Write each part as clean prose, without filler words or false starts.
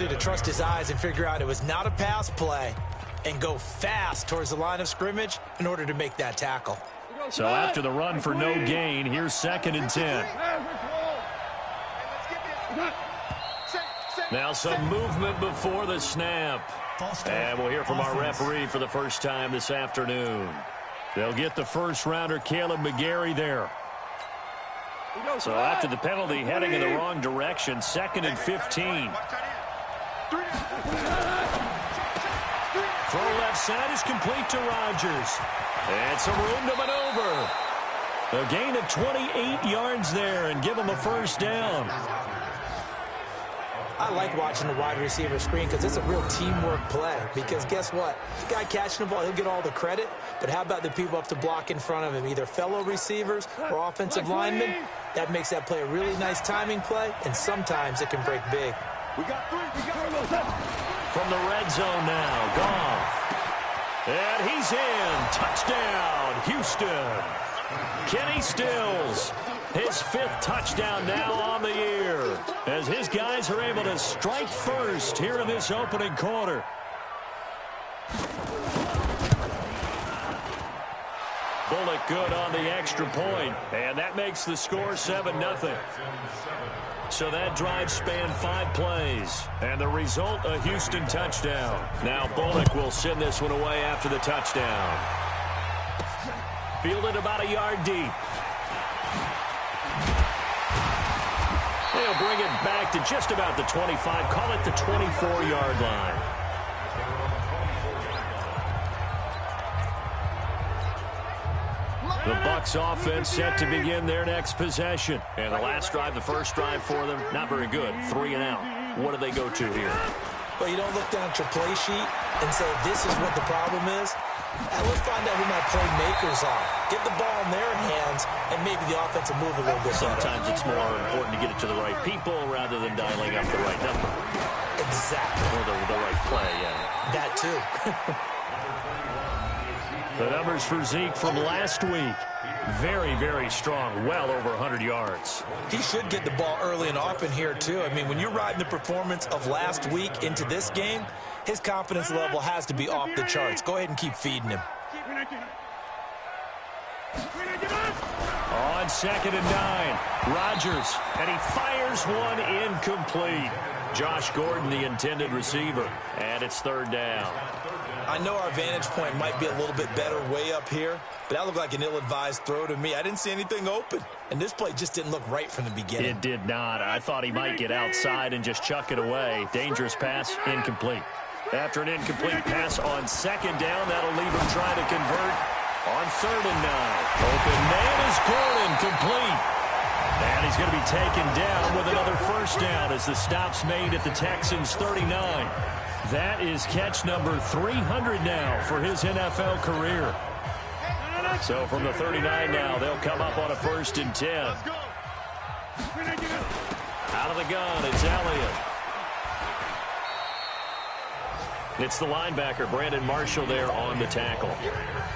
ability to trust his eyes and figure out it was not a pass play and go fast towards the line of scrimmage in order to make that tackle. So after the run for no gain, here's 2nd and 10. Now some movement before the snap. And we'll hear from our referee for the first time this afternoon. They'll get the first-rounder Caleb McGarry there. So after the penalty, heading in the wrong direction, 2nd and 15. Throw left side is complete to Rodgers. And some room to maneuver. A gain of 28 yards there and give him a first down. I like watching the wide receiver screen because it's a real teamwork play. Because guess what? The guy catching the ball, he'll get all the credit. But how about the people up to block in front of him, either fellow receivers or offensive linemen? That makes that play a really nice timing play, and sometimes it can break big. From the red zone now, Goff. And he's in. Touchdown, Houston. Kenny Stills. His 5th touchdown now on the year as his guys are able to strike first here in this opening quarter. Bullock good on the extra point, and that makes the score 7-0. So that drive spanned 5 plays, and the result, a Houston touchdown. Now Bullock will send this one away after the touchdown. Fielded about a yard deep. They'll bring it back to just about the 25. Call it the 24-yard line. The Bucs offense set to begin their next possession. And the last drive, the first drive for them, not very good. 3 and out. What do they go to here? Well, you don't look down at your play sheet and say, this is what the problem is. Let's find out who my playmakers are. Get the ball in their hands, and maybe the offense will move a little bit better. Sometimes it's more important to get it to the right people rather than dialing up the right number. Exactly. Or the right play, yeah. That too. The numbers for Zeke from last week. Very, very strong. Well over 100 yards. He should get the ball early and often here, too. I mean, when you're riding the performance of last week into this game, his confidence level has to be off the charts. Go ahead and keep feeding him. On 2nd and 9, Rodgers, and he fires one incomplete. Josh Gordon, the intended receiver, and it's 3rd down. I know our vantage point might be a little bit better way up here, but that looked like an ill-advised throw to me. I didn't see anything open, and this play just didn't look right from the beginning. It did not. I thought he might get outside and just chuck it away. Dangerous pass, incomplete. After an incomplete pass on 2nd down, that'll leave him trying to convert on 3rd and 9. Open man is Gordon, complete. And he's going to be taken down with another first down as the stop's made at the Texans' 39. That is catch number 300 now for his NFL career. So from the 39 now, they'll come up on a 1st and 10. Out of the gun, it's Elliott. It's the linebacker, Brandon Marshall, there on the tackle.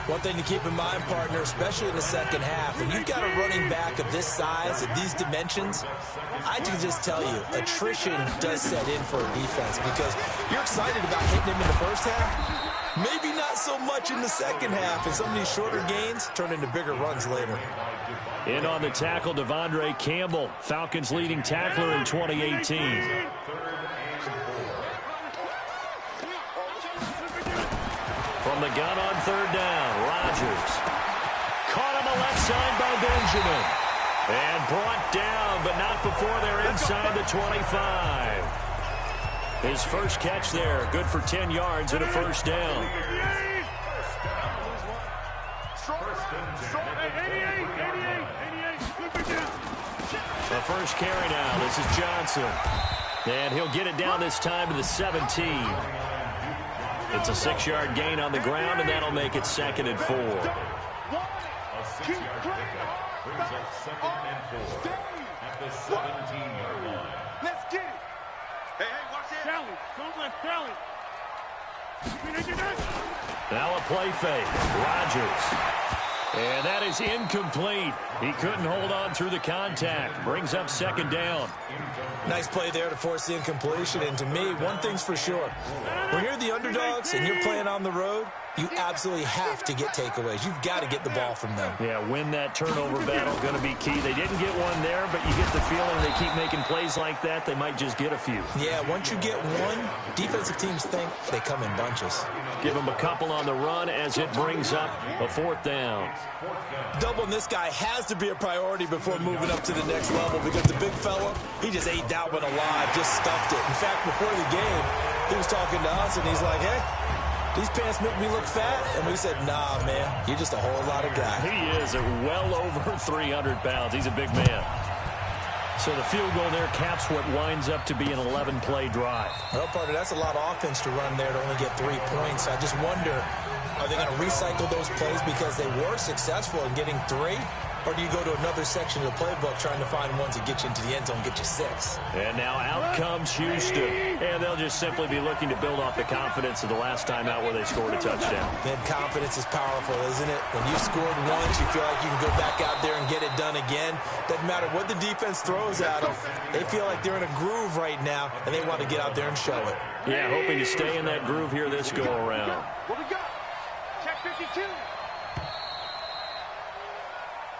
One thing to keep in mind, partner, especially in the second half, when you've got a running back of this size, of these dimensions, I can just tell you, attrition does set in for a defense because you're excited about hitting him in the first half. Maybe not so much in the second half, and some of these shorter gains turn into bigger runs later. In on the tackle, Devondre Campbell, Falcons' leading tackler in 2018. From the gun on 3rd down, Rodgers. Caught on the left side by Benjamin. And brought down, but not before they're inside the 25. His first catch there, good for 10 yards and a first down. The first carry now, this is Johnson. And he'll get it down this time to the 17. It's a 6-yard gain on the ground, and that'll make it 2nd and 4. Brings up 2nd and 4 at the 17-yard line. Let's get it. Hey, watch it. Challenge. Don't let challenge. Now a play fake. Rodgers. And that is incomplete. He couldn't hold on through the contact. Brings up second down. Nice play there to force the incompletion. And to me, one thing's for sure. When you're the underdogs and you're playing on the road, you absolutely have to get takeaways. You've got to get the ball from them. Yeah, win that turnover battle, going to be key. They didn't get one there, but you get the feeling they keep making plays like that, they might just get a few. Yeah, once you get one, defensive teams think they come in bunches. Give them a couple on the run as it brings up a fourth down. Doubling this guy has to be a priority before moving up to the next level because the big fella, he just ate that one alive, just stuffed it. In fact, before the game, he was talking to us, and he's like, hey, these pants make me look fat. And we said, nah, man, you're just a whole lot of guy. He is well over 300 pounds. He's a big man. So the field goal there caps what winds up to be an 11-play drive. Well, partner, that's a lot of offense to run there to only get 3 points. I just wonder, are they going to recycle those plays because they were successful in getting 3? Or do you go to another section of the playbook trying to find ones that get you into the end zone and get you 6? And now out comes Houston. And they'll just simply be looking to build off the confidence of the last time out where they scored a touchdown. Man, confidence is powerful, isn't it? When you scored once, you feel like you can go back out there and get it done again. Doesn't matter what the defense throws at them. They feel like they're in a groove right now, and they want to get out there and show it. Yeah, hoping to stay in that groove here this go-around. What we got? Check 52.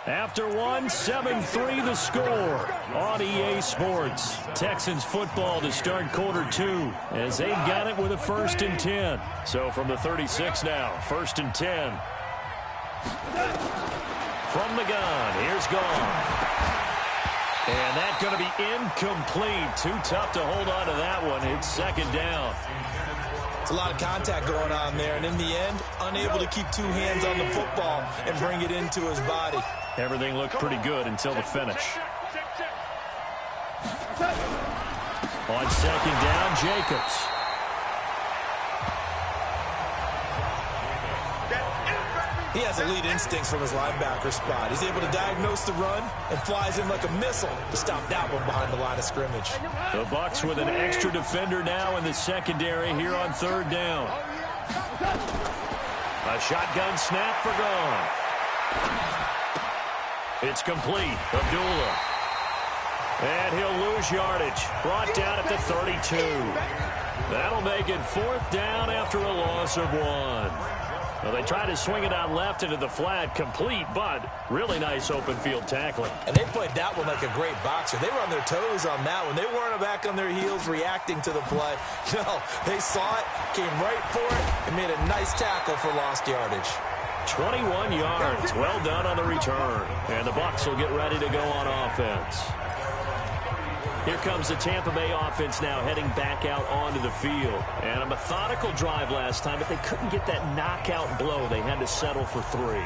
After one, 7-3 the score on EA Sports. Texans football to start quarter 2 as they've got it with a 1st and 10. So from the 36 now, 1st and 10. From the gun, here's Gone. And that's going to be incomplete. Too tough to hold on to that one. It's second down. It's a lot of contact going on there, and in the end, unable to keep 2 hands on the football and bring it into his body. Everything looked pretty good until the finish. On second down, Jacobs. He has elite instincts from his linebacker spot. He's able to diagnose the run and flies in like a missile to stop that one behind the line of scrimmage. The Bucs with an extra defender now in the secondary here on third down. A shotgun snap for Gone. It's complete. Abdullah. And he'll lose yardage. Brought down at the 32. That'll make it 4th down after a loss of 1. Well, they tried to swing it out left into the flat, complete, but really nice open field tackling. And they played that one like a great boxer. They were on their toes on that one. They weren't back on their heels reacting to the play. No, they saw it, came right for it, and made a nice tackle for lost yardage. 21 yards. Well done on the return. And the Bucs will get ready to go on offense. Here comes the Tampa Bay offense now heading back out onto the field. And a methodical drive last time, but they couldn't get that knockout blow. They had to settle for 3.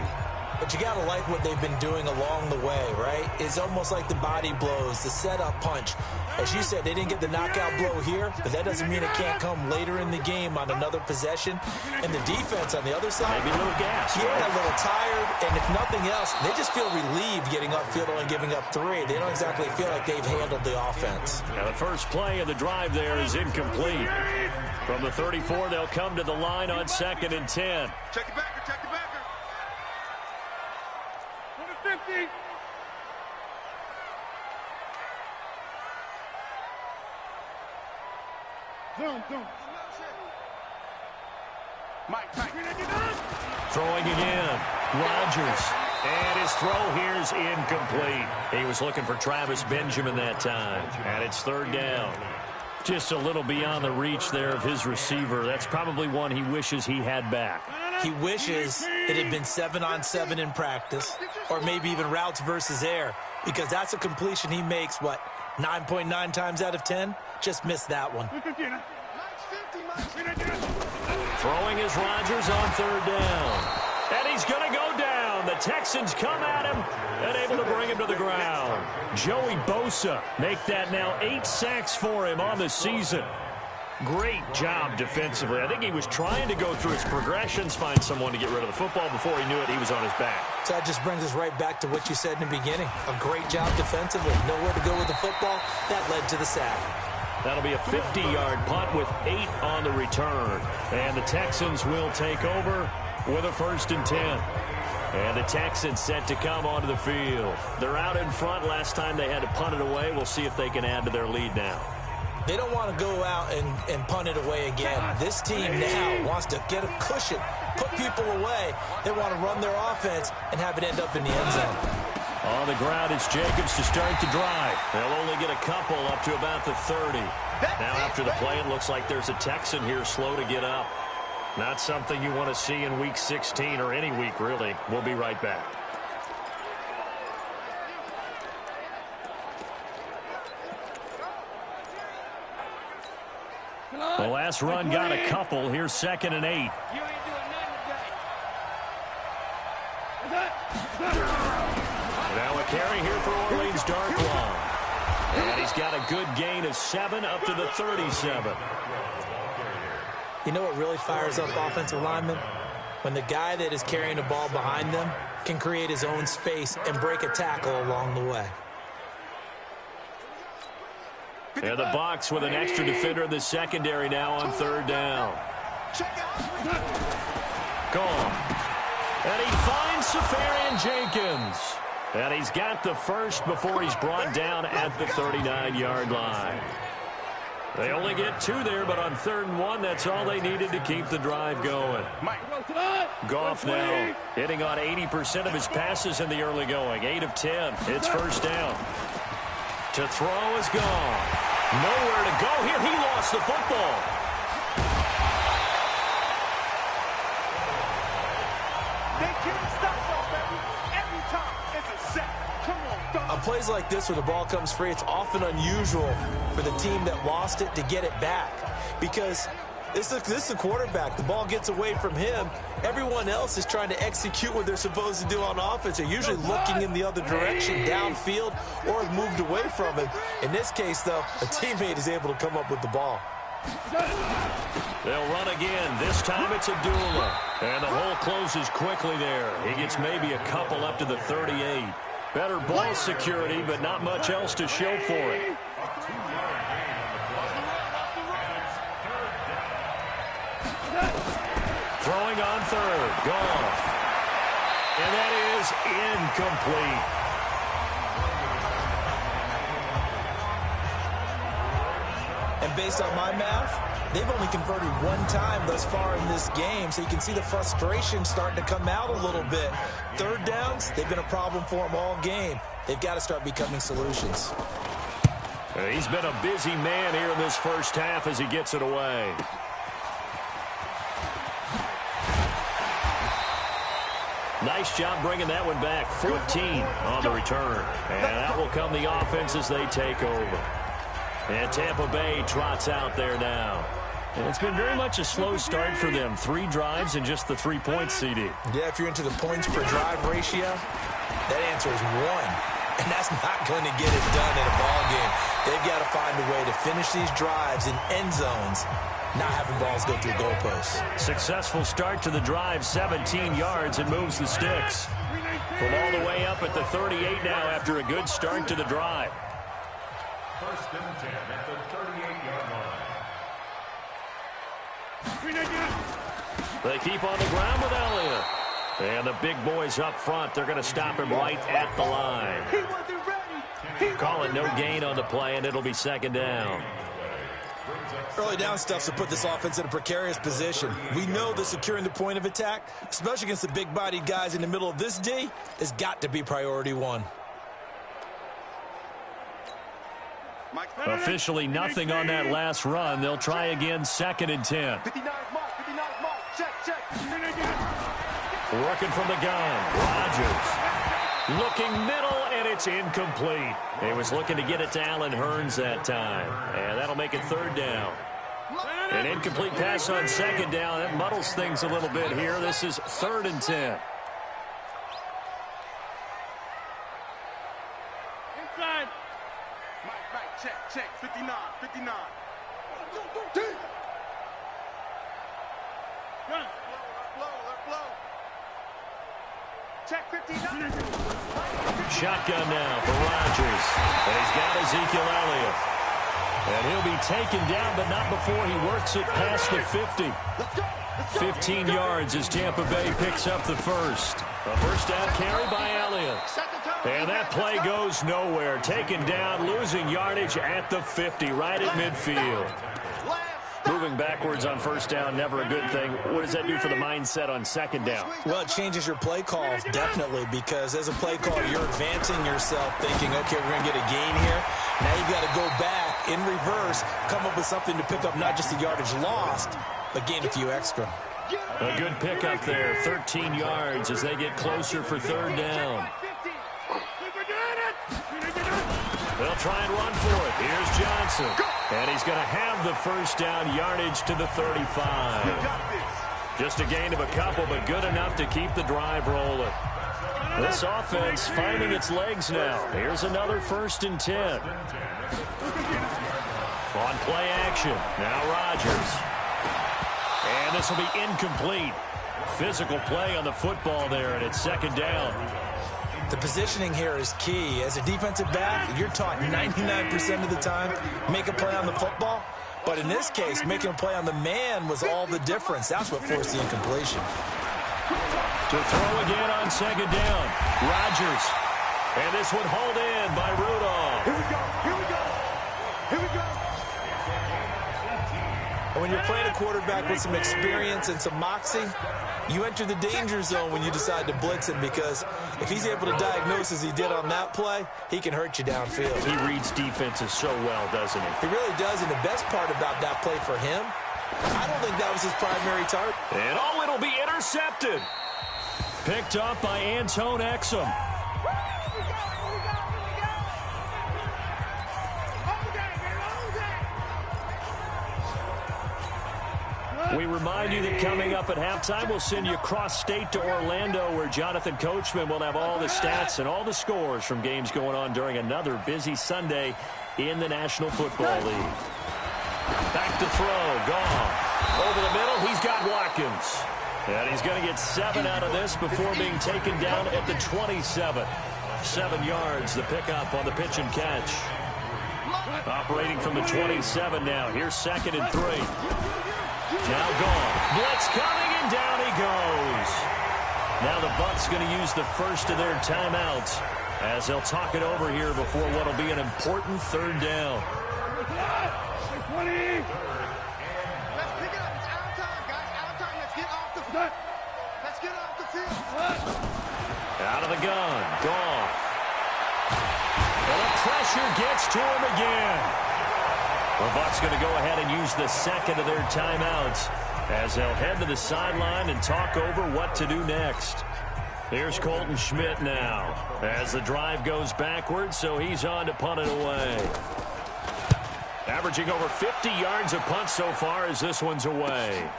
But you got to like what they've been doing along the way, right? It's almost like the body blows, the setup punch. As you said, they didn't get the knockout blow here, but that doesn't mean it can't come later in the game on another possession. And the defense on the other side, maybe a little gas. Yeah, a little tired. And if nothing else, they just feel relieved getting upfield and giving up 3. They don't exactly feel like they've handled the offense. Now the first play of the drive there is incomplete. From the 34, they'll come to the line on 2nd and 10. Check the backer, check the backer. 50. Zoom. Mike. Throwing again. Rodgers. And his throw here's incomplete. He was looking for Travis Benjamin that time. And it's 3rd down. Just a little beyond the reach there of his receiver. That's probably one he wishes he had back. He wishes it had been 7-on-7 in practice, or maybe even routes versus air, because that's a completion he makes, 9.9 times out of 10? Just missed that one. Throwing is Rodgers on 3rd down. And he's going to go down. The Texans come at him and able to bring him to the ground. Joey Bosa make that now 8 sacks for him on the season. Great job defensively. I think he was trying to go through his progressions, find someone to get rid of the football. Before he knew it, he was on his back. So that just brings us right back to what you said in the beginning. A great job defensively. Nowhere to go with the football. That led to the sack. That'll be a 50-yard punt with 8 on the return. And the Texans will take over with a 1st and 10. And the Texans set to come onto the field. They're out in front. Last time they had to punt it away. We'll see if they can add to their lead now. They don't want to go out and punt it away again. This team now wants to get a cushion, put people away. They want to run their offense and have it end up in the end zone. On the ground, it's Jacobs to start the drive. They'll only get a couple up to about the 30. Now after the play, it looks like there's a Texan here slow to get up. Not something you want to see in Week 16 or any week, really. We'll be right back. The last run got a couple. Here's 2nd and 8. Now a carry here for Orleans Dark Long. And he's got a good gain of 7 up to the 37. You know what really fires up offensive linemen? When the guy that is carrying the ball behind them can create his own space and break a tackle along the way. And the box with an extra defender in the secondary now on 3rd down. Gone. And he finds Safarian Jenkins. And he's got the first before he's brought down at the 39-yard line. They only get 2 there, but on 3rd and 1, that's all they needed to keep the drive going. Goff now hitting on 80% of his passes in the early going. 8 of 10. It's 1st down. To throw is gone. Nowhere to go here. He lost the football. They can't stop us, baby. Every time it's a sack. Come on, dog. On plays like this where the ball comes free, it's often unusual for the team that lost it to get it back. Because this is the quarterback. The ball gets away from him. Everyone else is trying to execute what they're supposed to do on offense. They're usually looking in the other direction, downfield, or have moved away from him. In this case, though, a teammate is able to come up with the ball. They'll run again. This time it's Abdullah. And the hole closes quickly there. He gets maybe a couple up to the 38. Better ball security, but not much else to show for it. Throwing on 3rd. Goff. And that is incomplete. And based on my math, they've only converted 1 time thus far in this game, so you can see the frustration starting to come out a little bit. 3rd downs, they've been a problem for them all game. They've got to start becoming solutions. He's been a busy man here in this first half as he gets it away. Nice job bringing that one back. 14 on the return. And that will come the offense as they take over. And Tampa Bay trots out there now. And it's been very much a slow start for them. 3 drives and just the 3 points, CD. Yeah, if you're into the points per drive ratio, that answer is 1. And that's not going to get it done in a ball game. They've got to find a way to finish these drives in end zones, not having balls go through goalposts. Successful start to the drive, 17 yards, and moves the sticks. From all the way up at the 38 now after a good start to the drive. 1st and 10 at the 38-yard line. They keep on the ground with Elliott. And the big boys up front, they're going to stop him right at the line. He wasn't ready. Call it no gain on the play, and it'll be 2nd down. Early down stuff to put this offense in a precarious position. We know that securing the point of attack, especially against the big-bodied guys in the middle of this D, has got to be priority 1. Officially nothing on that last run. They'll try again, 2nd and 10. 59 mark, 59 mark. Check. Working from the gun. Rodgers. Looking middle, and it's incomplete. He was looking to get it to Allen Hurns that time. And that'll make it 3rd down. An incomplete pass on 2nd down. That muddles things a little bit here. This is 3rd and 10. Inside. Right, check. 59. Run. Let flow. Check 59. Shotgun now for Rodgers. And he's got Ezekiel Elliott. And he'll be taken down, but not before he works it past the 50. 15 yards as Tampa Bay picks up the first. A first down carry by Elliott. And that play goes nowhere. Taken down, losing yardage at the 50, right at midfield. Moving backwards on first down, never a good thing. What does that do for the mindset on second down? Well, it changes your play call, definitely, because as a play caller, you're advancing yourself thinking, okay, we're going to get a gain here. Now you've got to go back in reverse, come up with something to pick up not just the yardage lost, but gain a few extra. A good pickup there, 13 yards as they get closer for third down. They'll try and run for it. Here's Johnson. And he's going to have the first down, yardage to the 35. Just a gain of a couple, but good enough to keep the drive rolling. This offense finding its legs now. Here's another 1st and 10. On play action. Now Rodgers. And this will be incomplete. Physical play on the football there, and it's second down. The positioning here is key. As a defensive back, you're taught 99% of the time, make a play on the football. But in this case, making a play on the man was all the difference. That's what forced the incompletion. To throw again on second down. Rodgers. And this one hauled in by Rudolph. Here we go. Here we go. Here we go. And when you're playing a quarterback with some experience and some moxie, you enter the danger zone when you decide to blitz him, because if he's able to diagnose as he did on that play, he can hurt you downfield. He reads defenses so well, doesn't he? He really does, and the best part about that play for him, I don't think that was his primary target. And oh, it'll be intercepted. Picked up by Antone Exum. We remind you that coming up at halftime, we'll send you cross-state to Orlando, where Jonathan Coachman will have all the stats and all the scores from games going on during another busy Sunday in the National Football League. Back to throw, Goff. Over the middle, he's got Watkins. And he's going to get 7 out of this before being taken down at the 27. 7 yards, the pickup on the pitch and catch. Operating from the 27 now. Here's 2nd and 3. Now gone. Blitz coming, and down he goes. Now the Bucs going to use the first of their timeouts as they'll talk it over here before what will be an important third down. 20. Let's pick it up. It's out of time, guys. Out of time. Let's get off the field. Let's get off the field. Out of the gun. Goff. And the pressure gets to him again. The Bucs going to go ahead and use the second of their timeouts as they'll head to the sideline and talk over what to do next. Here's Colton Schmidt now as the drive goes backwards, so he's on to punt it away. Averaging over 50 yards a punt so far as this one's away.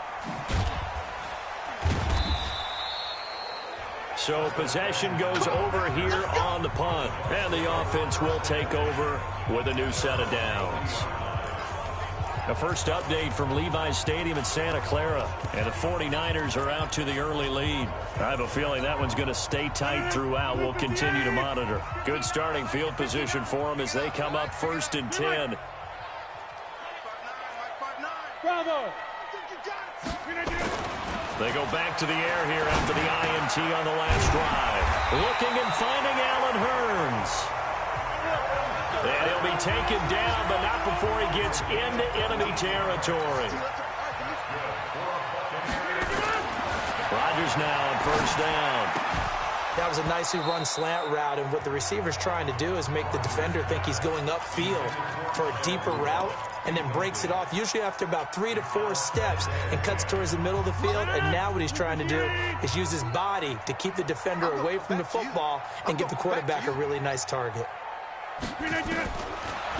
So possession goes over here on the punt, and the offense will take over with a new set of downs. The first update from Levi's Stadium in Santa Clara, and the 49ers are out to the early lead. I have a feeling that one's going to stay tight throughout. We'll continue to monitor. Good starting field position for them as they come up 1st and 10. Bravo. They go back to the air here after the INT on the last drive. Looking and finding Allen Hurns. And he'll be taken down, but not before he gets into enemy territory. Rodgers now on 1st down. That was a nicely run slant route, and what the receiver's trying to do is make the defender think he's going upfield for a deeper route, and then breaks it off, usually after about 3 to 4 steps, and cuts towards the middle of the field. And now what he's trying to do is use his body to keep the defender away from the football and give the quarterback a really nice target.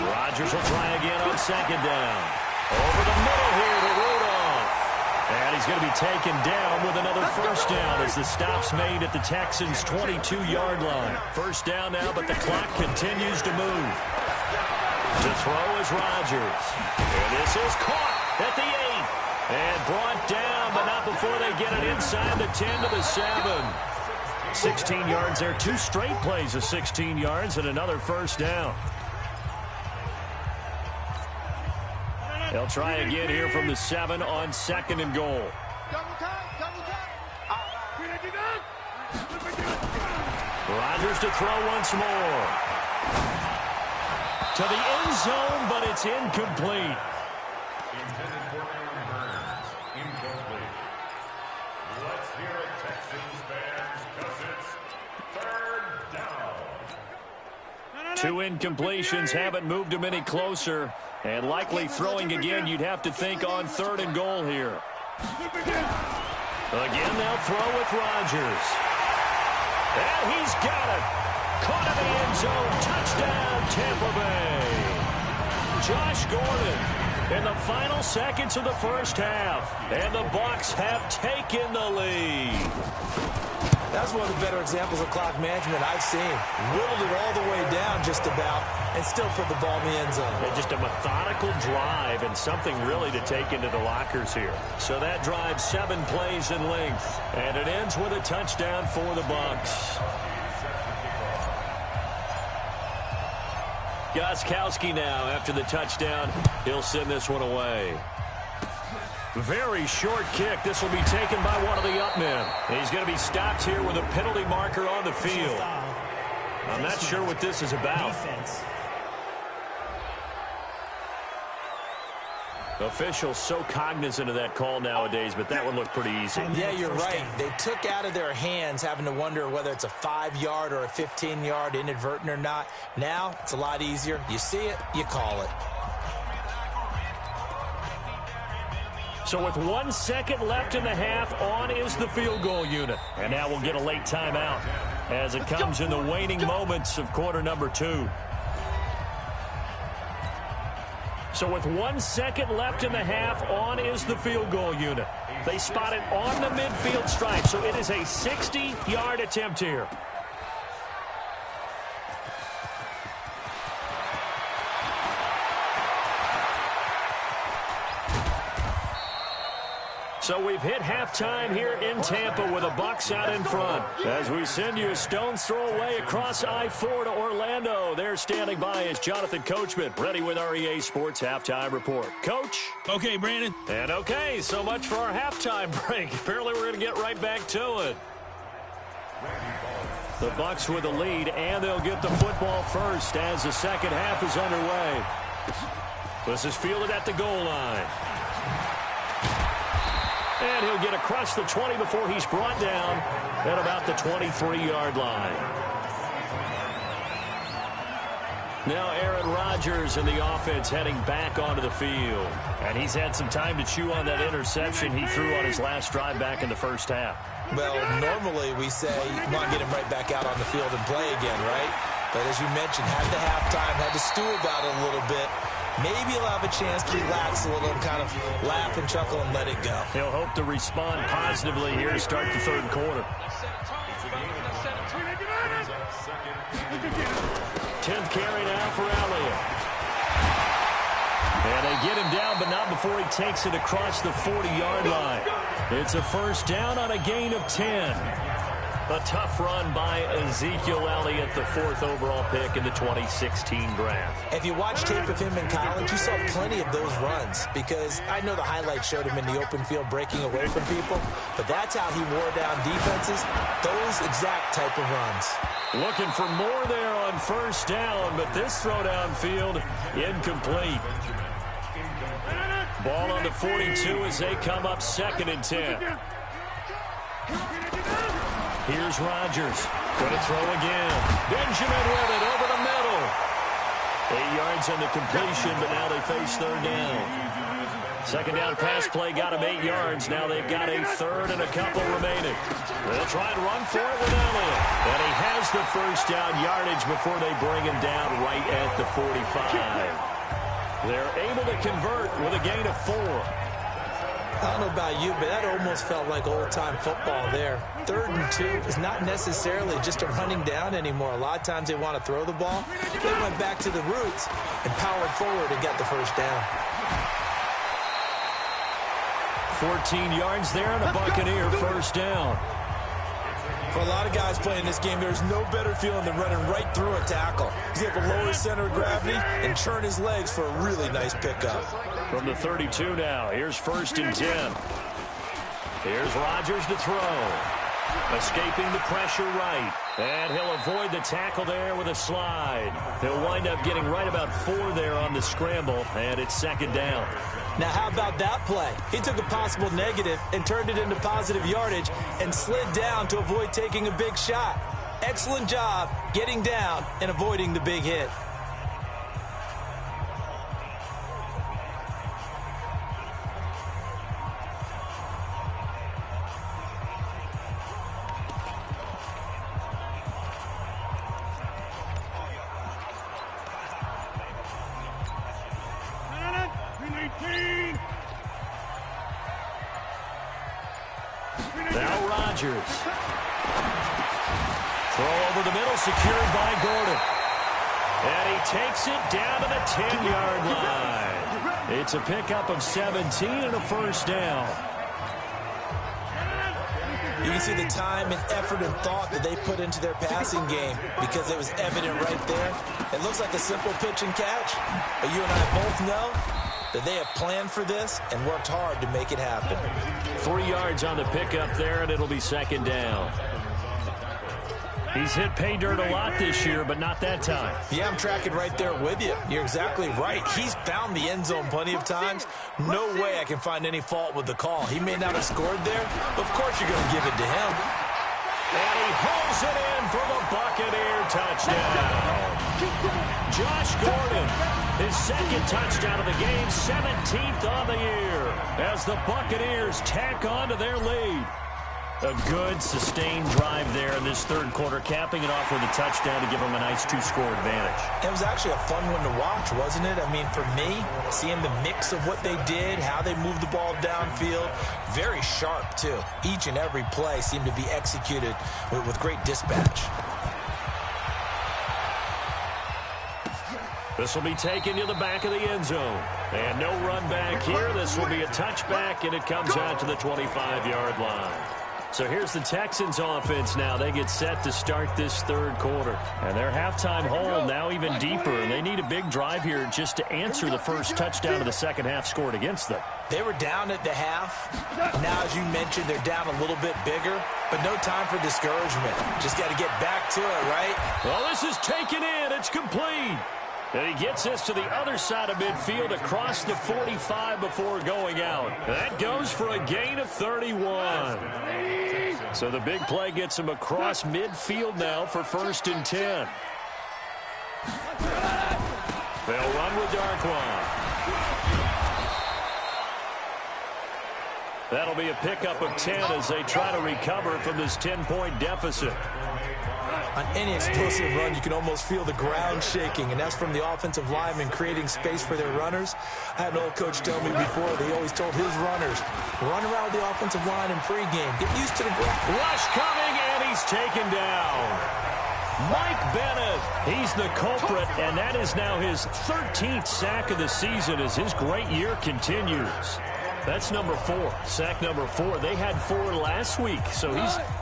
Rodgers will try again on 2nd down. Over the middle here to Rudolph. And he's going to be taken down with another 1st down as the stop's made at the Texans' 22-yard line. 1st down now, but the clock continues to move. To throw is Rodgers. And this is caught at the 8. And brought down, but not before they get it inside the 10 to the 7. 16 yards there. 2 straight plays of 16 yards and another 1st down. They'll try again here from the 7 on 2nd and goal. Rodgers to throw once more. To the end zone, but it's incomplete. Intended for Aaron Burns. Incomplete. Let's hear it, Texans fans, because it's third down. Two incompletions haven't moved him any closer. And likely throwing again, you'd have to think on 3rd and goal here. Again, they'll throw with Rodgers. And he's got it. Caught in the end zone. Touchdown, Tampa Bay. Josh Gordon in the final seconds of the first half. And the Bucs have taken the lead. That's one of the better examples of clock management I've seen. Whittled it all the way down just about and still put the ball in the end zone. And just a methodical drive and something really to take into the lockers here. So that drive 7 plays in length. And it ends with a touchdown for the Bucs. Gostkowski now after the touchdown. He'll send this one away. Very short kick. This will be taken by one of the up men. He's going to be stopped here with a penalty marker on the field. I'm not sure what this is about. Officials so cognizant of that call nowadays, but that one looked pretty easy. Yeah, you're right. They took out of their hands having to wonder whether it's a 5-yard or a 15-yard inadvertent or not. Now, it's a lot easier. You see it, you call it. So with 1 second left in the half, on is the field goal unit. And now we'll get a late timeout as it comes in the waning moments of quarter number 2. So with 1 second left in the half, on is the field goal unit. They spot it on the midfield stripe, so it is a 60-yard attempt here. So we've hit halftime here in Tampa with the Bucs out in front. As we send you a stone's throw away across I-4 to Orlando. There standing by is Jonathan Coachman, ready with our EA Sports Halftime Report. Coach? Okay, Brandon. And okay, so much for our halftime break. Apparently we're going to get right back to it. The Bucs with the lead, and they'll get the football first as the second half is underway. This is fielded at the goal line. And he'll get across the 20 before he's brought down at about the 23-yard line. Now Aaron Rodgers in the offense heading back onto the field. And he's had some time to chew on that interception he threw on his last drive back in the first half. Well, normally we say you want to get him right back out on the field and play again, right? But as you mentioned, had the halftime, had to stew about it a little bit. Maybe he'll have a chance to relax a little and kind of laugh and chuckle and let it go. He'll hope to respond positively here to start the third quarter. 10th carry now for Elliott. And they get him down, but not before he takes it across the 40-yard line. It's a first down on a gain of 10. A tough run by Ezekiel Elliott, the 4th overall pick in the 2016 draft. If you watch tape of him in college, you saw plenty of those runs because I know the highlights showed him in the open field breaking away from people, but that's how he wore down defenses, those exact type of runs. Looking for more there on first down, but this throw downfield incomplete. Ball on the 42 as they come up 2nd and 10. Here's Rodgers. Going to throw again. Benjamin with it over the middle. 8 yards on the completion, but now they face 3rd down. Second down pass play got him 8 yards. Now they've got a 3rd and a couple remaining. They'll try and run for it with Elliott. And he has the first down yardage before they bring him down right at the 45. They're able to convert with a gain of 4. I don't know about you, but that almost felt like old-time football there. 3rd and 2 is not necessarily just a running down anymore. A lot of times they want to throw the ball. They went back to the roots and powered forward and got the first down. 14 yards there and a Buccaneer first down. For a lot of guys playing this game, there's no better feeling than running right through a tackle. He's able to lower his center of gravity and turn his legs for a really nice pickup. From the 32 now, here's 1st and 10. Here's Rodgers to throw. Escaping the pressure right. And he'll avoid the tackle there with a slide. He'll wind up getting right about 4 there on the scramble, and it's second down. Now, how about that play? He took a possible negative and turned it into positive yardage and slid down to avoid taking a big shot. Excellent job getting down and avoiding the big hit. Now Rodgers. Throw over the middle, secured by Gordon. And he takes it down to the 10-yard line. It's a pickup of 17 and a first down. You can see the time and effort and thought that they put into their passing game because it was evident right there. It looks like a simple pitch and catch, but you and I both know that they have planned for this and worked hard to make it happen. 3 yards on the pickup there, and it'll be second down. He's hit pay dirt a lot this year, but not that time. Yeah, I'm tracking right there with you. You're exactly right. He's found the end zone plenty of times. No way I can find any fault with the call. He may not have scored there, but of course you're going to give it to him. And he hauls it in for the Buccaneer touchdown. Josh Gordon, his second touchdown of the game, 17th on the year, as the Buccaneers tack on to their lead. A good, sustained drive there in this third quarter, capping it off with a touchdown to give them a nice 2-score advantage. It was actually a fun one to watch, wasn't it? I mean, for me, seeing the mix of what they did, how they moved the ball downfield, very sharp, too. Each and every play seemed to be executed with great dispatch. This will be taken to the back of the end zone. And no run back here. This will be a touchback, and it comes out to the 25-yard line. So here's the Texans offense now. They get set to start this third quarter. And their halftime hold now even deeper. And they need a big drive here just to answer the first touchdown of the second half scored against them. They were down at the half. Now, as you mentioned, they're down a little bit bigger. But no time for discouragement. Just got to get back to it, right? Well, this is taken in. It's complete. And he gets this to the other side of midfield across the 45 before going out. That goes for a gain of 31. So the big play gets him across midfield now for 1st and 10. They'll run with Darkwan. That'll be a pickup of 10 as they try to recover from this 10-point deficit. On any explosive run, you can almost feel the ground shaking, and that's from the offensive linemen creating space for their runners. I had an old coach tell me before, they always told his runners, run around the offensive line in pregame. Get used to the ground. Rush coming, and he's taken down. Mike Bennett, he's the culprit, and that is now his 13th sack of the season as his great year continues. That's number 4, sack number 4. They had 4 last week, so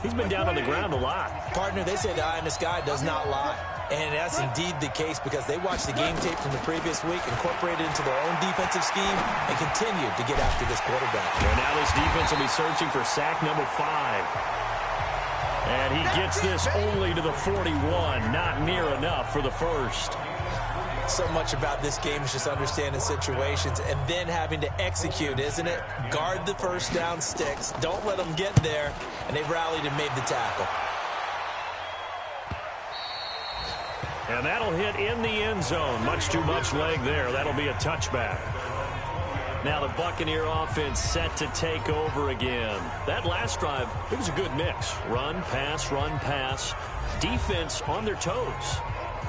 he's been down on the ground a lot. Partner, they say the eye in the sky does not lie. And that's indeed the case because they watched the game tape from the previous week, incorporated it into their own defensive scheme, and continued to get after this quarterback. And now this defense will be searching for sack number 5. And he gets this only to the 41, not near enough for the first. So much about this game is just understanding situations and then having to execute, isn't it? Guard the first down sticks. Don't let them get there. And they rallied and made the tackle. And that'll hit in the end zone. Much too much leg there. That'll be a touchback. Now the Buccaneer offense set to take over again. That last drive, it was a good mix. Run, pass, defense on their toes.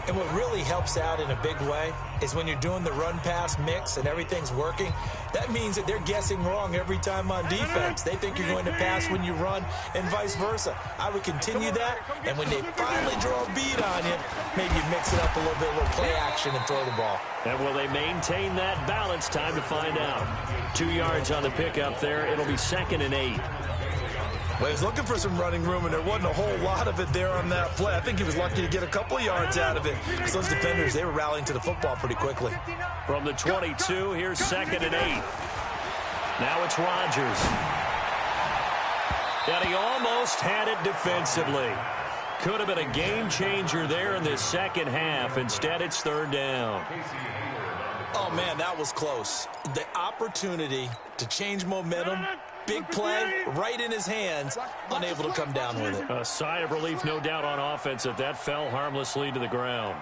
And what really helps out in a big way is when you're doing the run-pass mix and everything's working, that means that they're guessing wrong every time on defense. They think you're going to pass when you run and vice versa. I would continue that, and when they finally draw a bead on you, maybe you mix it up a little bit, a little play action and throw the ball. And will they maintain that balance? Time to find out. 2 yards on the pickup there. It'll be 2nd and 8. Well, he was looking for some running room, and there wasn't a whole lot of it there on that play. I think he was lucky to get a couple of yards out of it. Because those defenders, they were rallying to the football pretty quickly. From the 22, here's 2nd and 8. Now it's Rodgers. And he almost had it defensively. Could have been a game changer there in this second half. Instead, it's third down. Oh, man, that was close. The opportunity to change momentum, big play, right in his hands, unable to come down with it. A sigh of relief, no doubt, on offense that fell harmlessly to the ground.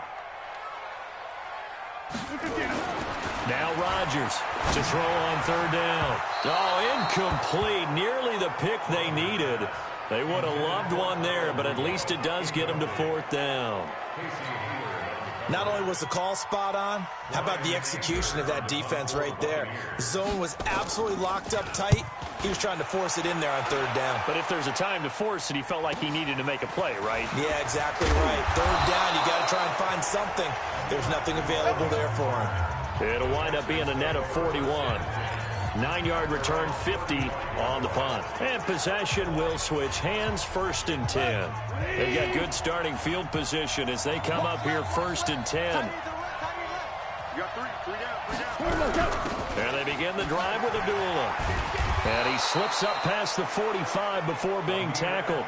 Now Rodgers to throw on third down. Oh, incomplete. Nearly the pick they needed. They would have loved one there, but at least it does get them to fourth down. Not only was the call spot on, how about the execution of that defense right there? The zone was absolutely locked up tight. He was trying to force it in there on third down. But if there's a time to force it, he felt like he needed to make a play, right? Yeah, exactly right. Third down, you got to try and find something. There's nothing available there for him. It'll wind up being a net of 41. 9-yard return, 50 on the punt. And possession will switch hands, 1st and 10. They've got good starting field position as they come up here 1st and 10. And they begin the drive with Abdullah. And he slips up past the 45 before being tackled.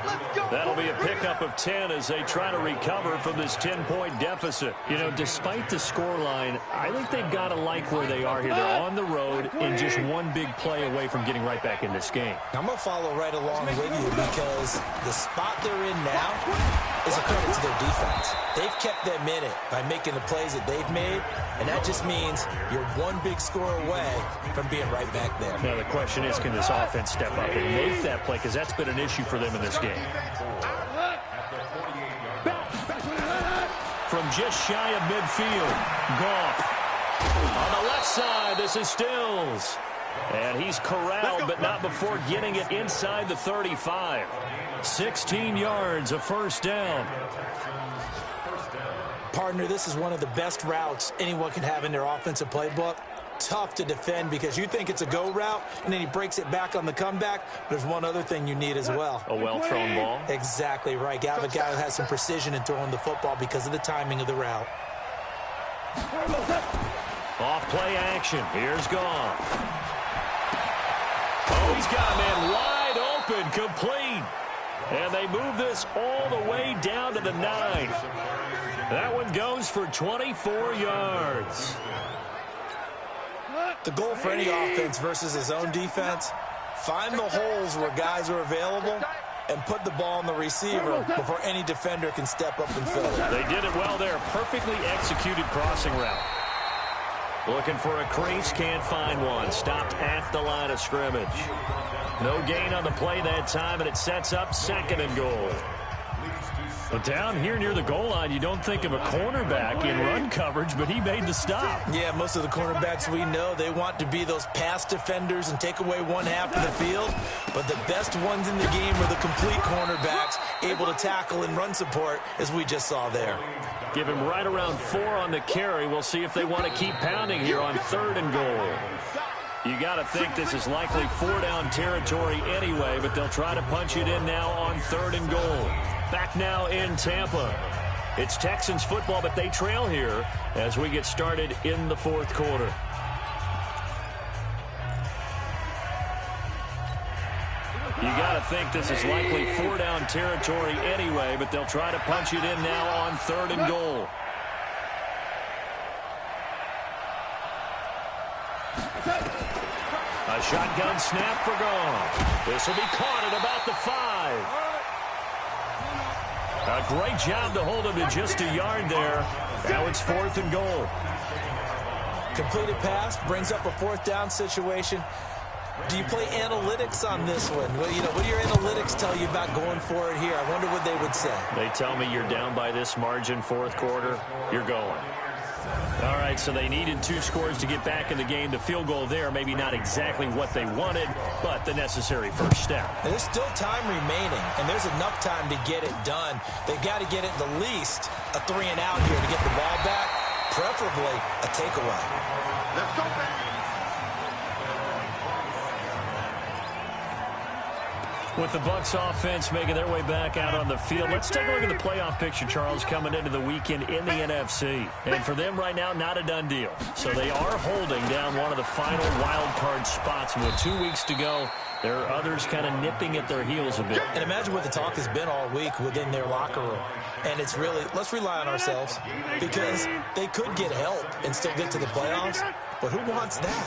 That'll be a pickup of 10 as they try to recover from this 10-point deficit. You know, despite the scoreline, I think they've got to like where they are here. They're on the road and just one big play away from getting right back in this game. I'm going to follow right along with you because the spot they're in now is a credit to their defense. They've kept them in it by making the plays that they've made, and that just means you're one big score away from being right back there. Now the question is, can this offense step up and make that play? Because that's been an issue for them in this game. From just shy of midfield, Goff. On the left side, this is Stills. And he's corralled, but not before getting it inside the 35. 16 yards, a first down. Partner, this is one of the best routes anyone can have in their offensive playbook. Tough to defend because you think it's a go route, and then he breaks it back on the comeback. There's one other thing you need as well. A well-thrown ball? Exactly right. Have a guy who has some precision in throwing the football because of the timing of the route. Off play action. Here's Goff. Oh, he's got a man wide open, complete. And they move this all the way down to the 9. That one goes for 24 yards. The goal for any offense versus his own defense, find the holes where guys are available and put the ball on the receiver before any defender can step up and fill it. They did it well there. Perfectly executed crossing route. Looking for a crease, can't find one. Stopped at the line of scrimmage. No gain on the play that time, and it sets up 2nd and goal. But down here near the goal line, you don't think of a cornerback in run coverage, but he made the stop. Yeah, most of the cornerbacks we know, they want to be those pass defenders and take away one half of the field. But the best ones in the game are the complete cornerbacks, able to tackle and run support, as we just saw there. Give him right around 4 on the carry. We'll see if they want to keep pounding here on 3rd and goal. You got to think this is likely 4-down territory anyway, but they'll try to punch it in now on 3rd and goal. Back now in Tampa. It's Texans football, but they trail here as we get started in the 4th quarter. You got to think this is likely 4-down territory anyway, but they'll try to punch it in now on 3rd and goal. A shotgun snap for Goff. This will be caught at about the 5. A great job to hold him to just a yard there. Now it's 4th and goal. Completed pass brings up a 4th down situation. Do you play analytics on this one? Well, you know, what do your analytics tell you about going for it here? I wonder what they would say. They tell me you're down by this margin 4th quarter, you're going. All right, so they needed 2 scores to get back in the game. The field goal there, maybe not exactly what they wanted, but the necessary first step. And there's still time remaining, and there's enough time to get it done. They've got to get it the least a 3 and out here to get the ball back, preferably a takeaway. Let's go, baby. With the Bucs offense making their way back out on the field, let's take a look at the playoff picture, Charles, coming into the weekend in the NFC. And for them right now, not a done deal. So they are holding down one of the final wild card spots. And with 2 weeks to go, There are others kind of nipping at their heels a bit. And imagine what the talk has been all week within their locker room. And it's really, let's rely on ourselves, because they could get help and still get to the playoffs. But who wants that?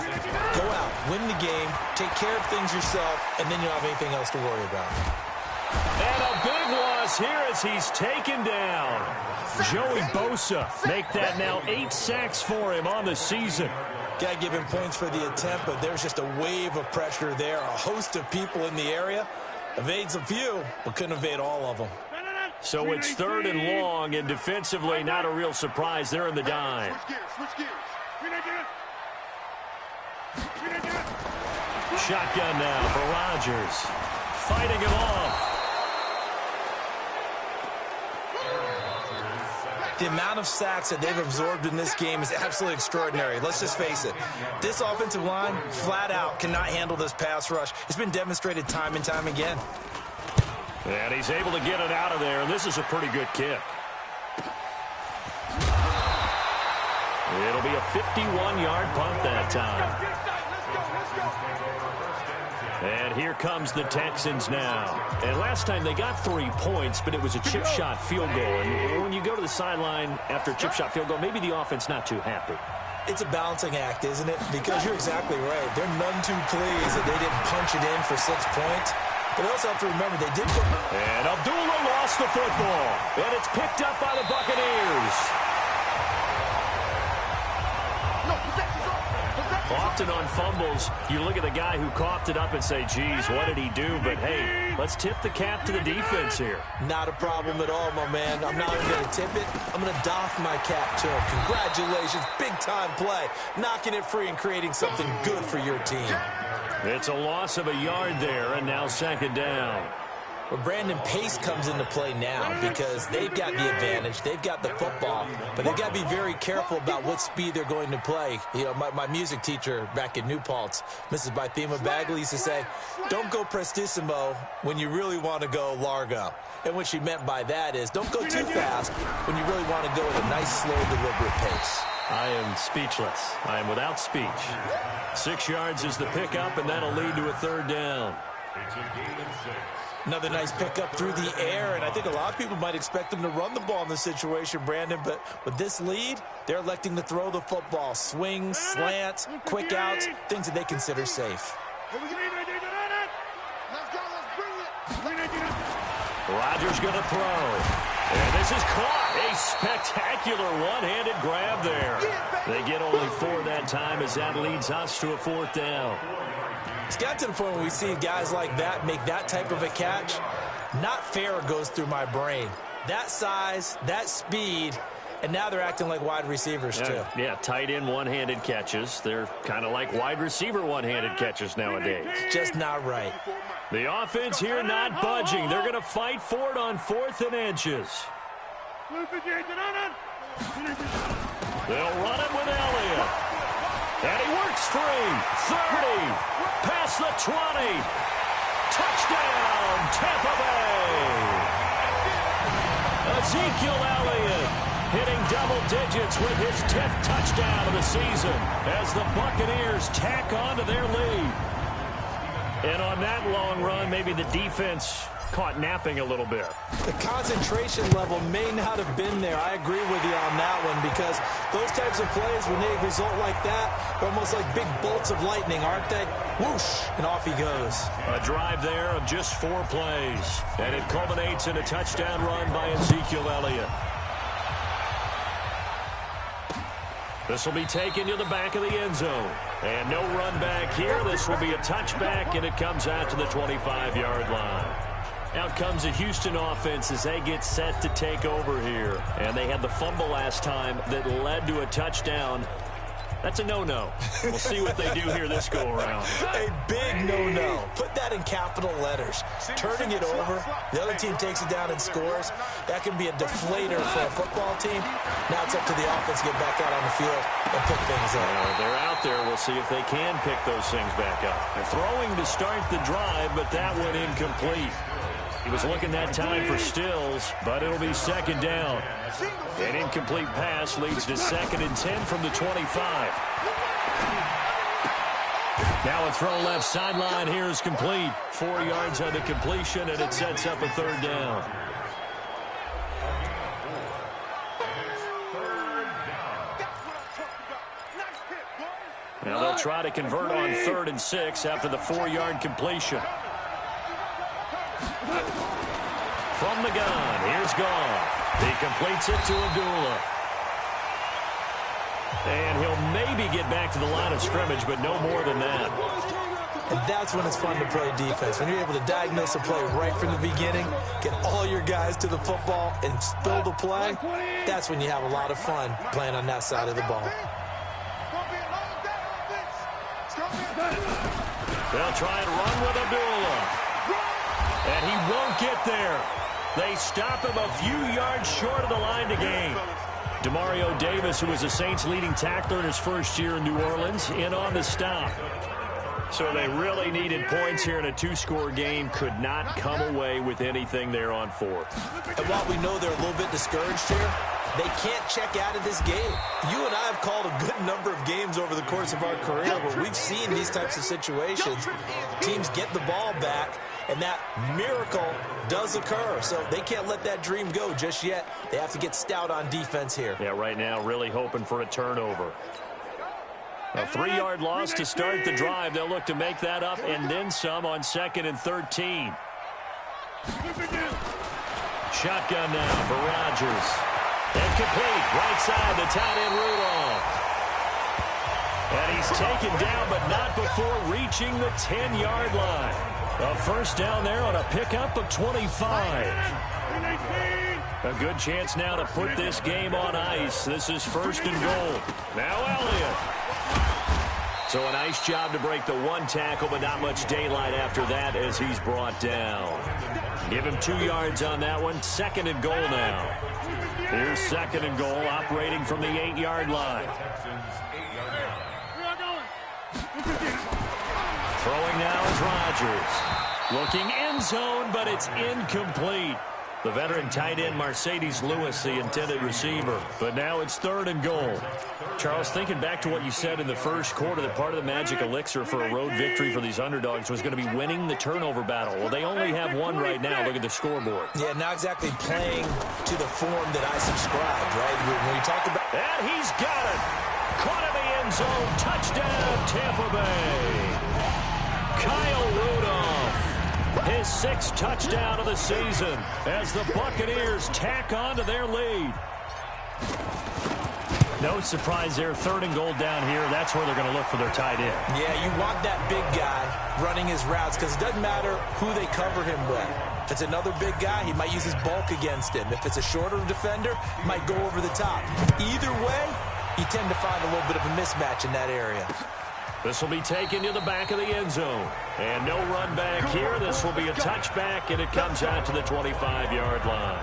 Go out, win the game, take care of things yourself, and then you don't have anything else to worry about. And a big loss here as he's taken down. Joey Bosa make that now 8 sacks for him on the season. Got to give him points for the attempt, but there's just a wave of pressure there. A host of people in the area. Evades a few, but couldn't evade all of them. So it's 3rd and long, and defensively not a real surprise. They're in the dime. Shotgun now for Rodgers. Fighting him off. The amount of sacks that they've absorbed in this game is absolutely extraordinary. Let's just face it. This offensive line, flat out, cannot handle this pass rush. It's been demonstrated time and time again. And he's able to get it out of there, and this is a pretty good kick. It'll be a 51-yard punt that time. And here comes the Texans now. And last time they got 3 points, but it was a chip shot field goal. And when you go to the sideline after a chip shot field goal, maybe the offense not too happy. It's a balancing act, isn't it? Because you're exactly right. They're none too pleased that they didn't punch it in for 6 points. But they also have to remember they did put... And Abdullah lost the football. And it's picked up by the Buccaneers. Often on fumbles, you look at the guy who coughed it up and say, geez, what did he do? But, hey, let's tip the cap to the defense here. Not a problem at all, my man. I'm not even going to tip it. I'm going to doff my cap to him. Congratulations. Big-time play. Knocking it free and creating something good for your team. It's a loss of a yard there, and now 2nd down. Well, Brandon, pace comes into play now because they've got the advantage. They've got the football, but they've got to be very careful about what speed they're going to play. You know, my music teacher back in New Paltz, Mrs. Bythema Bagley, used to say, don't go prestissimo when you really want to go largo. And what she meant by that is don't go too fast when you really want to go at a nice, slow, deliberate pace. I am speechless. I am without speech. 6 yards is the pickup, and that'll lead to a 3rd down. It's a gain of 6. Another nice pickup through the air, and I think a lot of people might expect them to run the ball in this situation, Brandon, but with this lead, they're electing to throw the football. Swings, slants, quick outs, things that they consider safe. Rodgers going to throw. And this is caught. A spectacular one-handed grab there. They get only 4 that time as that leads us to a 4th down. It's got to the point where we see guys like that make that type of a catch. Not fair goes through my brain. That size, that speed, and now they're acting like wide receivers too. Yeah, tight end one-handed catches. They're kind of like wide receiver one-handed catches nowadays. Just not right. The offense here not budging. They're going to fight for it on 4th and inches. They'll run it with Elliott. And he works free. 30. Past the 20. Touchdown, Tampa Bay. Ezekiel Elliott hitting double digits with his 10th touchdown of the season as the Buccaneers tack on to their lead. And on that long run, maybe the defense caught napping a little bit. The concentration level may not have been there. I agree with you on that one because those types of plays, when they result like that, they're almost like big bolts of lightning, aren't they? Whoosh, and off he goes. A drive there of just 4 plays, and it culminates in a touchdown run by Ezekiel Elliott. This will be taken to the back of the end zone. And no run back here. This will be a touchback, and it comes out to the 25-yard line. Out comes the Houston offense as they get set to take over here. And they had the fumble last time that led to a touchdown. That's a no-no. We'll see what they do here this go-around. A big no-no. Put that in capital letters. Turning it over, the other team takes it down and scores. That can be a deflator for a football team. Now it's up to the offense to get back out on the field and pick things up. They're out there. We'll see if they can pick those things back up. They're throwing to start the drive, but that one incomplete. He was looking that time for Stills, but it'll be 2nd down. An incomplete pass leads to 2nd and 10 from the 25. Now a throw left sideline here is complete. 4 yards on the completion, and it sets up a third down. Now they'll try to convert on 3rd and 6 after the 4-yard completion. From the gun, here's Goff. He completes it to Abdullah. And he'll maybe get back to the line of scrimmage, but no more than that. And that's when it's fun to play defense. When you're able to diagnose a play right from the beginning, get all your guys to the football, and build a play, that's when you have a lot of fun playing on that side of the ball. They'll try and run with Abdullah. And he won't get there. They stop him a few yards short of the line to gain. Demario Davis, who was the Saints' leading tackler in his first year in New Orleans, in on the stop. So they really needed points here in a 2-score game. Could not come away with anything there on 4th. And while we know they're a little bit discouraged here, they can't check out of this game. You and I have called a good number of games over the course of our career where we've seen these types of situations. Teams get the ball back, and that miracle does occur. So they can't let that dream go just yet. They have to get stout on defense here. Yeah, right now really hoping for a turnover. A 3-yard loss to start the drive. They'll look to make that up and then some on 2nd and 13. Shotgun now for Rodgers. Incomplete. Right side, the tight end Rudolph. And he's taken down, but not before reaching the 10-yard line. A first down there on a pickup of 25. A good chance now to put this game on ice. This is 1st and goal. Now Elliott. So a nice job to break the 1 tackle, but not much daylight after that as he's brought down. Give him 2 yards on that one. 2nd and goal now. Here's 2nd and goal, operating from the 8-yard line. Throwing now is Rodgers. Looking end zone, but it's incomplete. The veteran tight end Mercedes Lewis, the intended receiver. But now it's 3rd and goal. Charles, thinking back to what you said in the first quarter, that part of the magic elixir for a road victory for these underdogs was going to be winning the turnover battle. Well, they only have one right now. Look at the scoreboard. Yeah, not exactly playing to the form that I subscribed, right? When you talk about... And he's got it. Caught in the end zone. Touchdown, Tampa Bay. Kyle Rudolph. His 6th touchdown of the season as the Buccaneers tack on to their lead. No surprise there. 3rd and goal down here. That's where they're going to look for their tight end. Yeah, you want that big guy running his routes because it doesn't matter who they cover him with. If it's another big guy, he might use his bulk against him. If it's a shorter defender, he might go over the top. Either way, you tend to find a little bit of a mismatch in that area. This will be taken to the back of the end zone. And no run back here. This will be a touchback, and it comes out to the 25-yard line.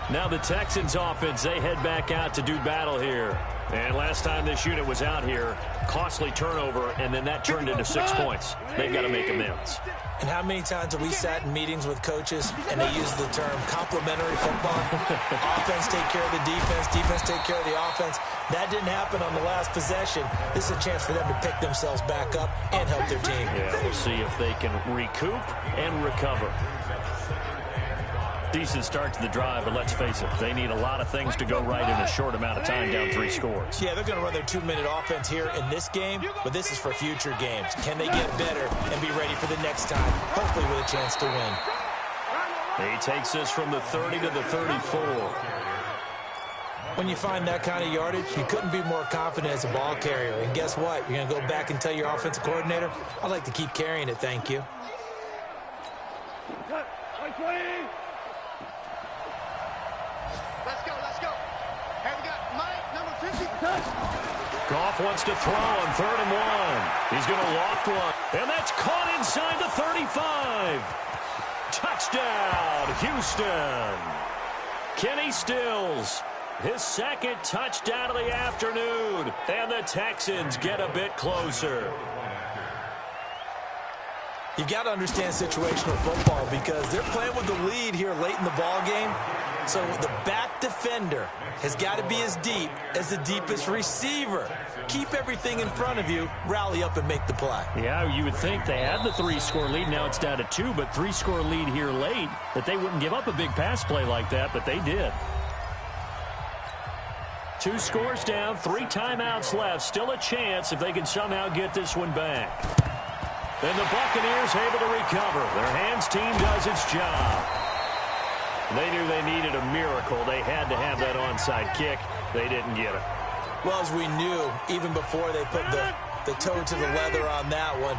Now the Texans offense, they head back out to do battle here. And last time this unit was out here, costly turnover, and then that turned into 6 points. They've got to make amends. And how many times have we sat in meetings with coaches and they use the term complementary football? Offense take care of the defense, defense take care of the offense. That didn't happen on the last possession. This is a chance for them to pick themselves back up and help their team. Yeah, we'll see if they can recoup and recover. Decent start to the drive, but let's face it, they need a lot of things to go right in a short amount of time, down 3 scores. Yeah, they're going to run their 2-minute offense here in this game, but this is for future games. Can they get better and be ready for the next time, hopefully with a chance to win? He takes this from the 30 to the 34. When you find that kind of yardage, you couldn't be more confident as a ball carrier. And guess what? You're going to go back and tell your offensive coordinator, I'd like to keep carrying it, thank you. Goff wants to throw on 3rd and 1. He's going to loft one. And that's caught inside the 35. Touchdown, Houston. Kenny Stills, his 2nd touchdown of the afternoon. And the Texans get a bit closer. You've got to understand situational football because they're playing with the lead here late in the ball game. So the back defender has got to be as deep as the deepest receiver. Keep everything in front of you, rally up and make the play. Yeah, you would think they had the 3-score lead. Now it's down to 2, but 3-score lead here late, that they wouldn't give up a big pass play like that, but they did. 2 scores down, 3 timeouts left. Still a chance if they can somehow get this one back. Then the Buccaneers able to recover. Their hands team does its job. They knew they needed a miracle. They had to have that onside kick. They didn't get it. Well, as we knew, even before they put the toe to the leather on that one,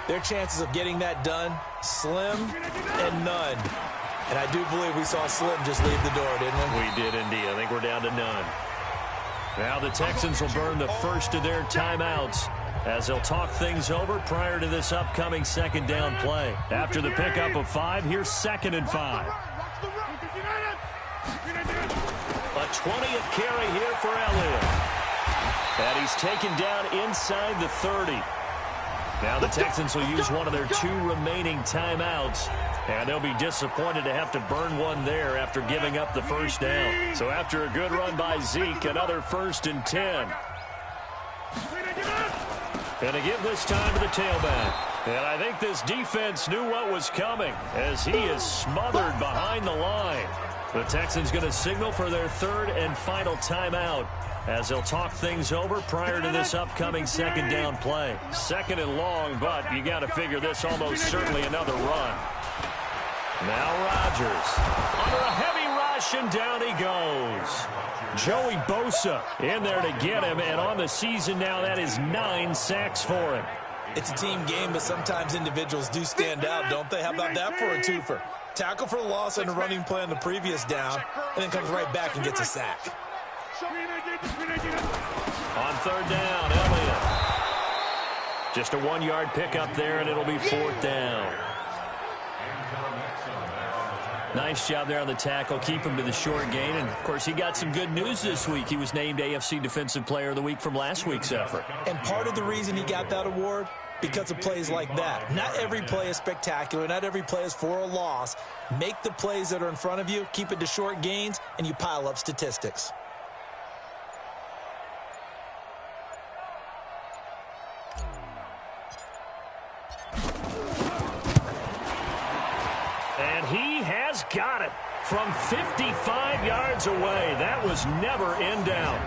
their chances of getting that done, slim and none. And I do believe we saw Slim just leave the door, didn't we? We did indeed. I think we're down to none. Now the Texans will burn the first of their timeouts as they'll talk things over prior to this upcoming second down play. After the pickup of 5, here's 2nd and 5. A 20th carry here for Elliott. And he's taken down inside the 30. Now the Texans will use one of their 2 remaining timeouts. And they'll be disappointed to have to burn one there after giving up the first down. So after a good run by Zeke, another 1st and 10. Going to give this time to the tailback. And I think this defense knew what was coming as he is smothered behind the line. The Texans going to signal for their 3rd and final timeout as they'll talk things over prior to this upcoming second down play. 2nd and long, but you got to figure this almost certainly another run. Now Rodgers under a heavy rush, and down he goes. Joey Bosa in there to get him, and on the season now, that is 9 sacks for him. It's a team game, but sometimes individuals do stand out, don't they? How about that for a twofer? Tackle for a loss on the running play on the previous down, and then comes right back and gets a sack. On 3rd down, Elliott. Just a 1-yard pickup there, and it'll be 4th down. Nice job there on the tackle. Keep him to the short gain. And, of course, he got some good news this week. He was named AFC Defensive Player of the Week from last week's effort. And part of the reason he got that award, because of plays like that. Not every play is spectacular. Not every play is for a loss. Make the plays that are in front of you, keep it to short gains, and you pile up statistics. And he has got it from 55 yards away. That was never in doubt.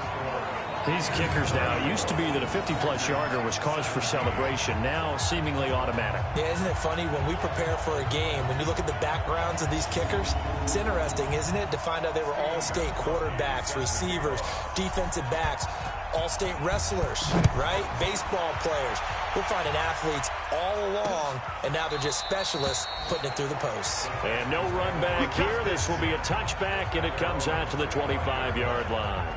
These kickers now, it used to be that a 50-plus yarder was cause for celebration. Now seemingly automatic. Yeah, isn't it funny when we prepare for a game, when you look at the backgrounds of these kickers, it's interesting, isn't it, to find out they were all-state quarterbacks, receivers, defensive backs, all-state wrestlers, right? Baseball players. We're finding athletes all along, and now they're just specialists putting it through the posts. And no run back here. This will be a touchback, and it comes out to the 25-yard line.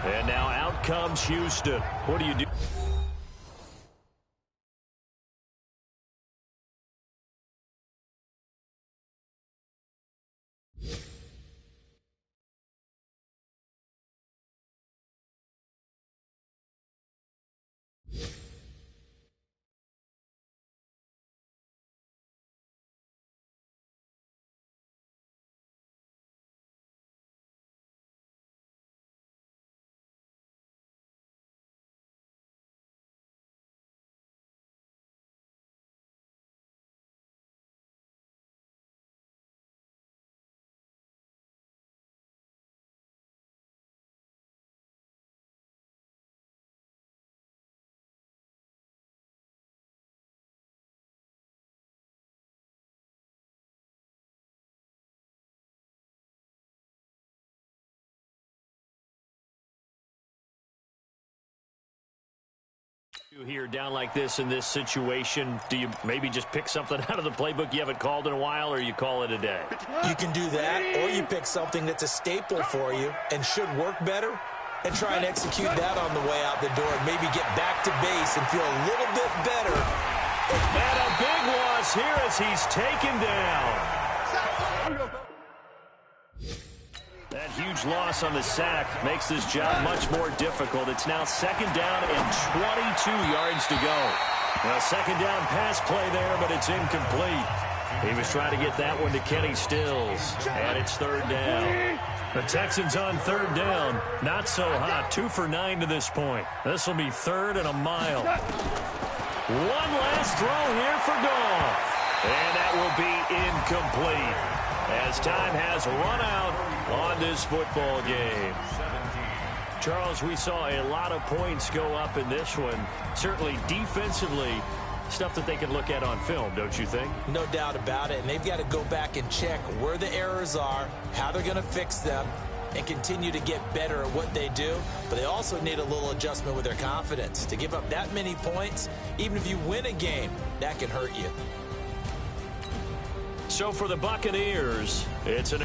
And now out comes Houston. What do you do? Here down like this in this situation, do you maybe just pick something out of the playbook you haven't called in a while, or you call it a day? You can do that, or you pick something that's a staple for you and should work better and try and execute that on the way out the door and maybe get back to base and feel a little bit better. And a big loss here as he's taken down. That huge loss on the sack makes this job much more difficult. It's now 2nd down and 22 yards to go. Now, 2nd down pass play there, but it's incomplete. He was trying to get that one to Kenny Stills, and it's third down. The Texans on third down, not so hot, 2 for 9 to this point. This will be 3rd and a mile. One last throw here for Goff, and that will be incomplete as time has run out on this football game. Charles, we saw a lot of points go up in this one. Certainly defensively, stuff that they can look at on film, don't you think? No doubt about it, and they've got to go back and check where the errors are, how they're going to fix them, and continue to get better at what they do. But they also need a little adjustment with their confidence. To give up that many points, even if you win a game, that can hurt you. So for the Buccaneers, it's an